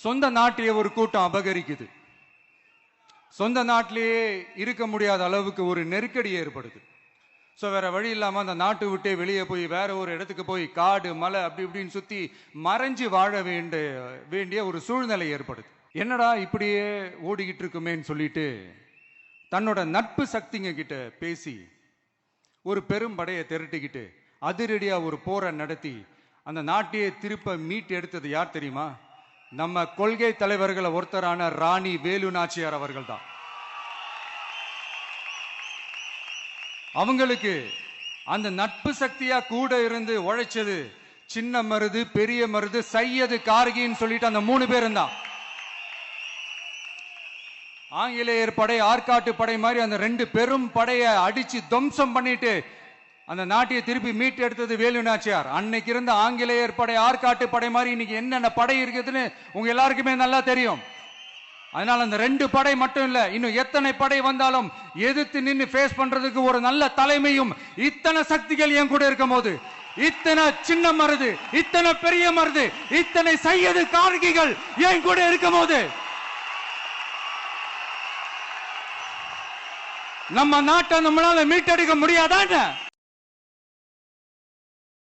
சொந்த நாட்டையே ஒரு கூட்டம் அபகரிக்குது. சொந்த நாட்டிலேயே இருக்க முடியாத அளவுக்கு ஒரு நெருக்கடி ஏற்படுது. ஸோ வேற வழி இல்லாமல் அந்த நாட்டை விட்டே வெளியே போய் வேற ஒரு இடத்துக்கு போய் காடு மலை அப்படி இப்படின்னு சுற்றி மறைஞ்சு வாழ வேண்டிய ஒரு சூழ்நிலை ஏற்படுது. என்னடா இப்படியே ஓடிக்கிட்டு இருக்குமேன்னு சொல்லிட்டு தன்னோட நட்பு சக்திங்க கிட்ட பேசி ஒரு பெரும் படையை திரட்டிக்கிட்டு அதிரடியாக ஒரு போரை நடத்தி அந்த நாட்டையே திருப்ப மீட்டு எடுத்தது யார் தெரியுமா? நம்ம கொள்கை தலைவர்களை ஒருத்தரான ராணி வேலு நாச்சியார் அவர்கள் தான். அவங்களுக்கு அந்த நட்பு சக்தியா கூட இருந்து உழைச்சது சின்ன மருது, பெரிய மருது, சையது, கார்கின்னு சொல்லிட்டு அந்த 3 பேரும் தான். ஆங்கிலேயர் படை, ஆற்காட்டு படை மாதிரி அந்த 2 பெரும் படையை அடிச்சு துவம்சம் பண்ணிட்டு அந்த நாட்டையை திருப்பி மீட்டு எடுத்தது வேலு நாச்சியார். அன்னைக்கு இருந்த ஆங்கிலேயர் படை, ஆற்காட்டு படை மாதிரி இன்னைக்கு என்னென்ன படை இருக்குதுன்னு உங்க எல்லாருக்குமே நல்லா தெரியும். அதனால அந்த 2 படை மட்டும் இல்ல, இன்னும் எத்தனை படை வந்தாலும் எதிர்த்து நின்று ஃபேஸ் பண்றதுக்கு ஒரு நல்ல தலைமையும் இத்தனை சக்திகள் என் கூட இருக்கும் போது, இத்தனை சின்ன மருது, இத்தனை பெரிய மருது, இத்தனை சையது, கார்கிகள் என் கூட இருக்கும் போது நம்ம நாட்டை நம்மளால மீட்டெடுக்க முடியாதான்னு